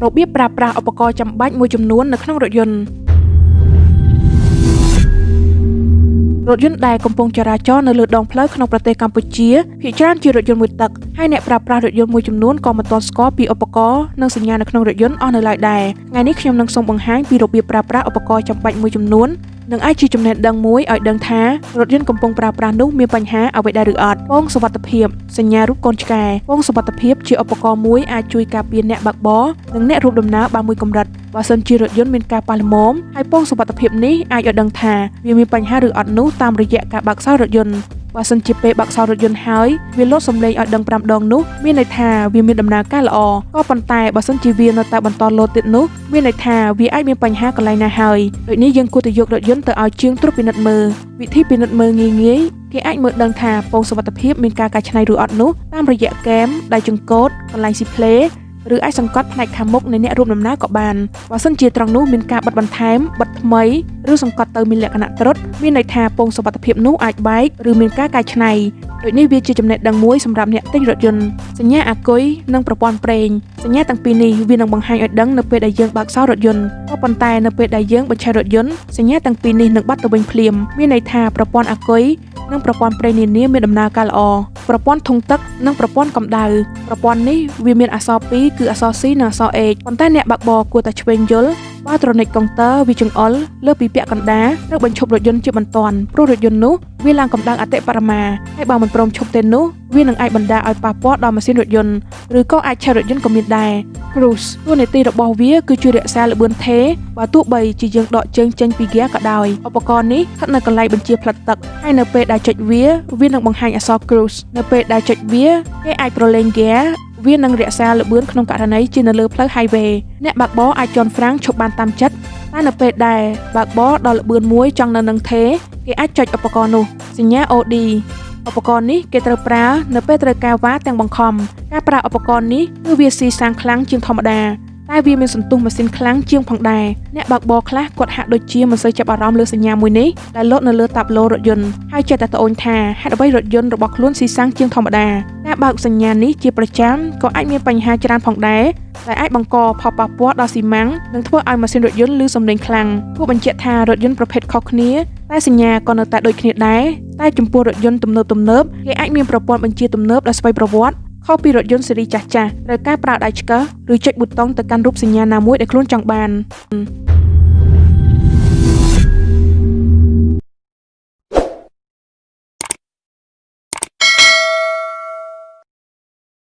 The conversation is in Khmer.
របៀបប្រើប្រាស់ឧបករណ៍ចាំបាច់មួយចំនួននៅក្នុងរថយន្តរថយន្តដែលកំពុងចរាចរណ៍នៅលើដងផ្លូវក្នុងប្រទេសកម្ពុជាភាគច្រើនជារថយន្តមួយទឹកហើយអ្នកប្រើប្រាស់រថយន្តមួយចំនួនក៏មិនទាន់ស្គាល់ពីឧបករណ៍និងសញ្ញានៅក្នុងរថយន្តអស់នៅឡើយដែរថ្ងៃនេះខ្ញុំនឹងសូមបង្ហាញពីរបៀបប្រើប្រាស់ឧបករណ៍ចាំបាច់មួយចំនួននឹងអាចជាចំណេះដឹងមួយឲ្យដឹងថារថយន្តកំពុងប្រើប្រាស់នោះមានបញ្ហាអ្វីដែរឬអត់ពងសុវត្ថិភាពសញ្ញារូបកូនឆ្កែពងសុវត្ថិភាពជាឧបករណ៍មួយអាចជួយការពារអ្នកបើកបរនិងអ្នករួមដំណើរបានមួយកម្រិតបើសិនជារថយន្តមានការប៉ះល្មមហើយពងសុវត្ថិភាពនេះអាចឲ្យដឹងថាវាមានបញ្ហាឬអត់នោះតាមរយៈការបើកសោរថយន្តបើសិនជាពេលបើកសោរថយន្តហើយវាលោតសំឡេងឲ្យដឹង5ដងនោះមានន័យថាវាមានដំណើរការល្អក៏ប៉ុន្តែបើសិនជាវានៅតែបន្តលោតទៀតនោះមានន័យថាវាអាចមានបញ្ហាកន្លែងណាហើយដូចនេះយើងគួរតែយករថយន្តទៅឲ្យជាងត្រួតពិនិត្យមើលវិធីពិនិត្យមើលងាយៗគេអាចមើលដឹងថាពងសុវត្ថិភាពមានការកែច្នៃឬអត់នោះតាមរយៈគែមដៃចង្កូតកន្លែងស៊ីផ្លេឬអាចសង្កត់ផ្នែកខាងមុខនៃអ្នករួមដំណើរក៏បានបើសិនជាត្រង់នោះមានការបិទបន្ថែមបិទថ្មីឬសង្កត់ទៅមានលក្ខណៈត្រុតមានន័យថាពងសុវត្ថិភាពនោះអាចបែកឬមានការកែច្នៃដូចនេះវាជាចំណេះដឹងមួយសម្រាប់អ្នកទិញរថយន្តសញ្ញាអាគុយនិងប្រព័ន្ធប្រេងសញ្ញាទាំងពីរនេះវានឹងបង្ហាញឲ្យដឹងនៅពេលដែលយើងបើកសោររថយន្តក៏ប៉ុន្តែនៅពេលដែលយើងបញ្ឆេះរថយន្តសញ្ញាទាំងពីរនេះនឹងបាត់ទៅវិញភ្លាមមានន័យថាប្រព័ន្ធអាគុយនិងប្រព័ន្ធប្រេងនានាមានដំណើរការល្អប្រព័ន្ធធុងទឹកនិងប្រព័ន្ធកម្ដៅប្រព័ន្ធនេះវាមានអក្សរ2គឺអក្សរ C និងអក្សរ H ប៉ុន្តែអ្នកបើកបរគួរតែឆ្វេងយល់បើត្រនិចកុងទ័រវាចង្អុលលើពីពាក់កណ្ដាលឬបញ្ឈប់រថយន្តជាបន្ទាន់ព្រោះរថយន្តនោះវាឡើងកម្ដៅអតិបរមាហើយបើមិនព្រមឈប់ទេនោះវានឹងអាចបណ្ដាលឲ្យប៉ះពាល់ដល់ម៉ាស៊ីនរថយន្តឬក៏អាចឆេះរថយន្តក៏មានដែរ Cruise តួនាទីរបស់វាគឺជួយរក្សាល្បឿនថេរបើទោះបីជាយើងដកជើងចេញពីហ្គែក៏ដោយឧបករណ៍នេះស្ថិតនៅកន្លែងបញ្ជាផ្លិតទឹកហើយនៅពេលដែលចុចវានឹងបង្ហាញអក្សរ Cruise នៅពេលដែលចុចវាគេអាចប្រឡែងហ្គែវានឹងរក្សាល្បឿនក្នុងករណីជានៅលើផ្លូវ highway អ្នកបើកបរអាចជន់ហ្វ្រាំងឈប់បានតាមចិត្តតែនៅពេលដែលបើកបរដល់ល្បឿនមួយចង់នៅនឹងថេរគេអាចចុចឧបករណ៍នោះសញ្ញា OD ឧបករណ៍នេះគេត្រូវប្រើនៅពេលត្រូវការវ៉ាទាំងបង្ខំការប្រើឧបករណ៍នេះគឺវាស៊ីសាំងខ្លាំងជាងធម្មតាតែវាមានសន្ទុះម៉ាស៊ីនខ្លាំងជាងផងដែរអ្នកបើកបរខ្លះគាត់ហាក់ដូចជាមិនសូវចាប់អារម្មណ៍លើសញ្ញាមួយនេះដែលលោតនៅលើតាប់ឡូរថយន្តហើយចេះតែត្អូញថាហេតុអ្វីរថយន្តរបស់ខ្លួនស៊ីសាំងជាងធម្មតាការបើកសញ្ញានេះជាប្រចាំក៏អាចមានបញ្ហាច្រើនផងដែរដែលអាចបង្កផលប៉ះពាល់ដល់ស៊ីម៉ាំងនិងធ្វើឲ្យម៉ាស៊ីនរថយន្តឮសំឡេងខ្លាំងគួរបញ្ជាក់ថារថយន្តប្រភេទខុសគ្នាតែសញ្ញាក៏នៅតែដូចគ្នាដែរតែចំពោះរថយន្តទំនើបគេអាចមានប្រព័ន្ធបញ្ជាទំនើបដោយស្វ័យប្រវត្តិខុសពីរថយន្តស៊េរីចាស់ៗត្រូវការប្រើដៃឆ្កឹះឬចុចប៊ូតុងទៅកាន់រូបសញ្ញាណាមួយដែលខ្លួនចង់បាន